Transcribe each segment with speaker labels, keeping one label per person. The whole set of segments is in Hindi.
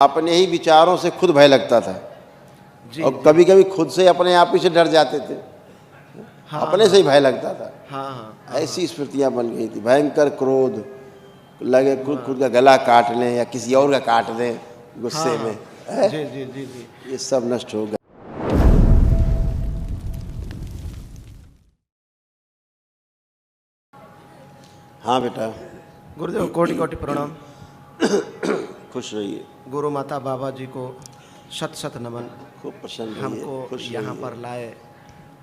Speaker 1: अपने ही विचारों से खुद भय लगता था
Speaker 2: जी,
Speaker 1: और कभी कभी खुद से अपने आप ही से डर जाते थे।
Speaker 2: हाँ,
Speaker 1: अपने से ही भय लगता था।
Speaker 2: हाँ हाँ
Speaker 1: ऐसी स्मृतियां बन गई थी, भयंकर क्रोध, लगे खुद का गला काट लें या किसी और का काट दें गुस्से में।
Speaker 2: जी जी जी जी
Speaker 1: ये सब नष्ट हो गया। हाँ बेटा,
Speaker 2: गुरुदेव कोटि कोटि प्रणाम।
Speaker 1: खुश रहिए,
Speaker 2: गुरु माता बाबा जी को शत शत नमन।
Speaker 1: खूब प्रसन्न रहिए,
Speaker 2: हमको
Speaker 1: खुश
Speaker 2: यहाँ
Speaker 1: रहिए,
Speaker 2: पर लाए,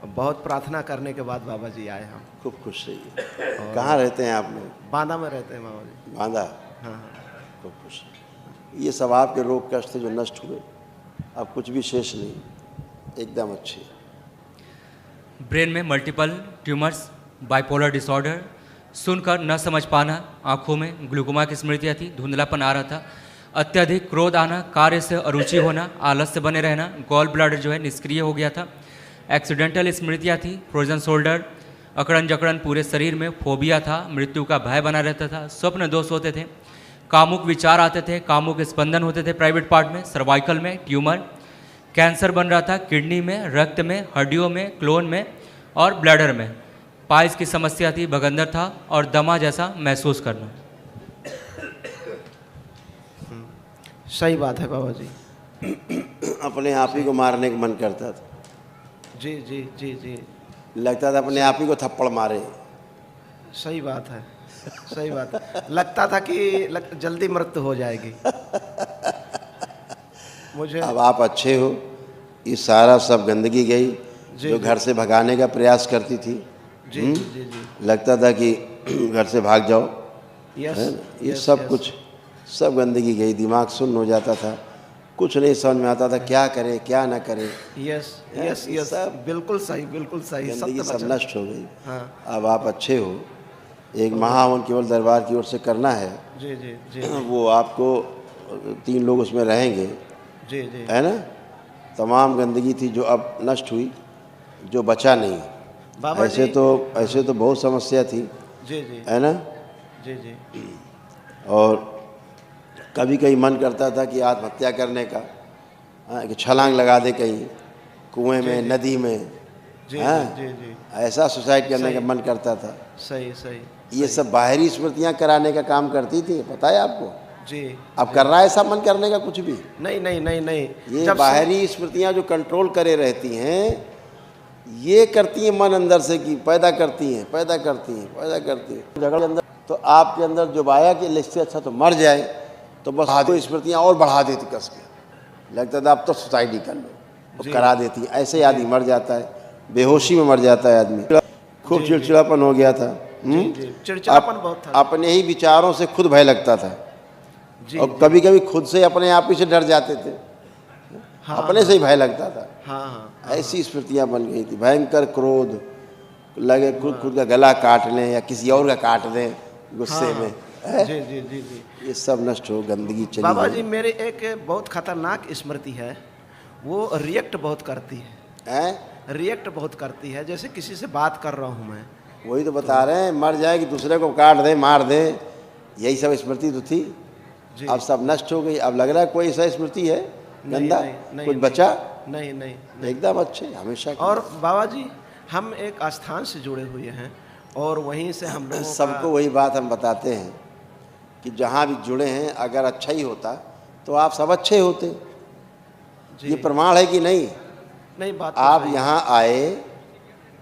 Speaker 2: बहुत प्रार्थना करने के बाद बाबा जी आए हम।
Speaker 1: खूब खुश रहिए। कहाँ रहते हैं आप लोग?
Speaker 2: बांदा में रहते हैं बाबा जी।
Speaker 1: बांदा।
Speaker 2: हाँ हाँ
Speaker 1: खूब खुश। ये सब आपके रोग कष्ट थे जो नष्ट हुए, अब कुछ भी शेष नहीं, एकदम अच्छे।
Speaker 3: ब्रेन में मल्टीपल ट्यूमर्स, बाइपोलर डिसऑर्डर, सुनकर न समझ पाना, आंखों में ग्लूकोमा की स्मृतियाँ थी, धुंधलापन आ रहा था, अत्यधिक क्रोध आना, कार्य से अरुचि होना, आलस्य बने रहना, गॉल ब्लैडर जो है निष्क्रिय हो गया था, एक्सीडेंटल स्मृतियाँ थी, फ्रोजन शोल्डर, अकड़न जकड़न पूरे शरीर में, फोबिया था, मृत्यु का भय बना रहता था, स्वप्न दोष होते थे, कामुक विचार आते थे, कामुक स्पंदन होते थे प्राइवेट पार्ट में, सर्वाइकल में ट्यूमर, कैंसर बन रहा था किडनी में, रक्त में, हड्डियों में, क्लोन में और ब्लैडर में, पाइल्स की समस्या थी, भगंदर था और दमा जैसा महसूस करना।
Speaker 2: सही बात है बाबा जी।
Speaker 1: अपने आप ही को मारने का मन करता था,
Speaker 2: जी जी जी जी
Speaker 1: लगता था अपने आप ही को थप्पड़ मारे।
Speaker 2: सही बात है, सही बात है। लगता था कि जल्दी मृत्यु हो जाएगी मुझे।
Speaker 1: अब आप अच्छे हो, ये सारा सब गंदगी गई जो घर से भगाने का प्रयास करती थी।
Speaker 2: जी जी जी जी
Speaker 1: लगता था कि घर से भाग जाओ,
Speaker 2: यस
Speaker 1: है ना? ये सब कुछ, सब गंदगी गई, दिमाग सुन्न हो जाता था, कुछ नहीं समझ में आता था क्या करे क्या ना करे।
Speaker 2: यस यस यस बिल्कुल सही, बिल्कुल सही।
Speaker 1: गंदगी सब नष्ट हो गई।
Speaker 2: हाँ
Speaker 1: अब आप अच्छे हो। एक महाहवन केवल दरबार की ओर से करना है,
Speaker 2: जी जी जी
Speaker 1: वो आपको 3 लोग उसमें रहेंगे,
Speaker 2: जी जी
Speaker 1: है ना? तमाम गंदगी थी जो अब नष्ट हुई, जो बचा नहीं।
Speaker 2: बाबा
Speaker 1: ऐसे
Speaker 2: जी।
Speaker 1: तो बहुत समस्या थी,
Speaker 2: जी जी
Speaker 1: है ना?
Speaker 2: जी जी
Speaker 1: और कभी कभी मन करता था कि आत्महत्या करने का, कि छलांग लगा दे कहीं कुएं में, नदी में,
Speaker 2: जी
Speaker 1: हाँ?
Speaker 2: जी जी
Speaker 1: ऐसा सुसाइड करने
Speaker 2: सही।
Speaker 1: का मन करता था।
Speaker 2: सही सही
Speaker 1: ये सब बाहरी स्मृतियाँ कराने का काम करती थी, पता है आपको?
Speaker 2: जी।
Speaker 1: अब कर रहा है ऐसा मन करने का कुछ भी?
Speaker 2: नहीं नहीं नहीं नहीं,
Speaker 1: ये
Speaker 2: जब
Speaker 1: बाहरी स्मृतियाँ जो कंट्रोल करे रहती हैं, ये करती हैं मन अंदर से, कि पैदा करती हैं पैदा करती हैं पैदा करती हैं झगड़े के अंदर। तो आपके अंदर जो आया कि इससे अच्छा तो मर जाए, तो बस तो स्मृतियाँ और बढ़ा देती कस के। लगता था अब तो सुसाइड ही कर लो, तो करा देती हैं। ऐसे ही आदमी मर जाता है, बेहोशी में मर जाता है आदमी। खूब चिड़चिड़ापन हो गया था।
Speaker 2: जी जी चिड़चिड़ापन बहुत था।
Speaker 1: अपने ही विचारों से खुद भय लगता था
Speaker 2: जी
Speaker 1: और कभी कभी खुद से अपने आप ही से डर जाते थे। अपने से ही भय लगता था।
Speaker 2: हाँ हाँ
Speaker 1: ऐसी स्मृतियां बन गई थी, भयंकर क्रोध, लगे खुद का गला काट लें या किसी और का काट दें गुस्से में।
Speaker 2: जी जी जी जी
Speaker 1: ये सब नष्ट हो, गंदगी चली
Speaker 2: बाबा
Speaker 1: गई।
Speaker 2: जी, मेरे एक बहुत खतरनाक स्मृति है, वो रिएक्ट बहुत करती है।
Speaker 1: हैं?
Speaker 2: रिएक्ट बहुत करती है, जैसे किसी से बात कर रहा हूँ मैं,
Speaker 1: वही तो बता रहे हैं, मर जाए कि दूसरे को काट दे मार दे, यही सब स्मृति तो थी।
Speaker 2: जी।
Speaker 1: अब सब नष्ट हो गई। अब लग रहा है कोई ऐसा स्मृति है गंदा,
Speaker 2: नहीं,
Speaker 1: कुछ बचा?
Speaker 2: नहीं नहीं नहीं।
Speaker 1: एकदम अच्छे हमेशा के।
Speaker 2: और बाबा जी, हम एक आस्थान से जुड़े हुए हैं और वहीं से हम लोगों
Speaker 1: सबको वही बात हम बताते हैं कि जहाँ भी जुड़े हैं, अगर अच्छा ही होता तो आप सब अच्छे होते। ये प्रमाण है कि नहीं?
Speaker 2: नहीं, बात तो
Speaker 1: आप
Speaker 2: सही है।
Speaker 1: यहाँ आए,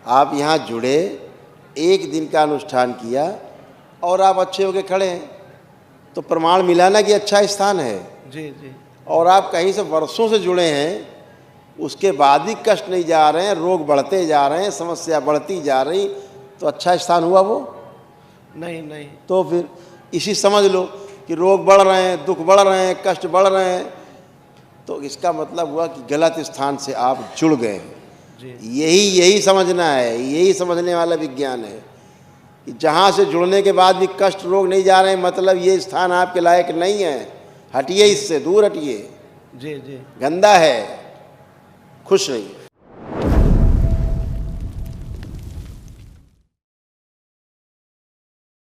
Speaker 1: आप यहाँ जुड़े, एक दिन का अनुष्ठान किया और आप अच्छे होके खड़े हैं, तो प्रमाण मिला ना कि अच्छा स्थान है।
Speaker 2: जी जी
Speaker 1: और आप कहीं से वर्षों से जुड़े हैं, उसके बाद भी कष्ट नहीं जा रहे हैं, रोग बढ़ते जा रहे हैं, समस्या बढ़ती जा रही, तो अच्छा स्थान हुआ वो?
Speaker 2: नहीं नहीं।
Speaker 1: तो फिर इसी समझ लो कि रोग बढ़ रहे हैं, दुख बढ़ रहे हैं, कष्ट बढ़ रहे हैं, तो इसका मतलब हुआ कि गलत स्थान से आप जुड़ गए हैं।
Speaker 2: जी
Speaker 1: यही समझना है, यही समझने वाला विज्ञान है कि जहाँ से जुड़ने के बाद भी कष्ट रोग नहीं जा रहे हैं, मतलब ये स्थान आपके लायक नहीं है, हटिए, इससे दूर हटिए,
Speaker 2: जी जी
Speaker 1: गंदा है। खुश रहिए।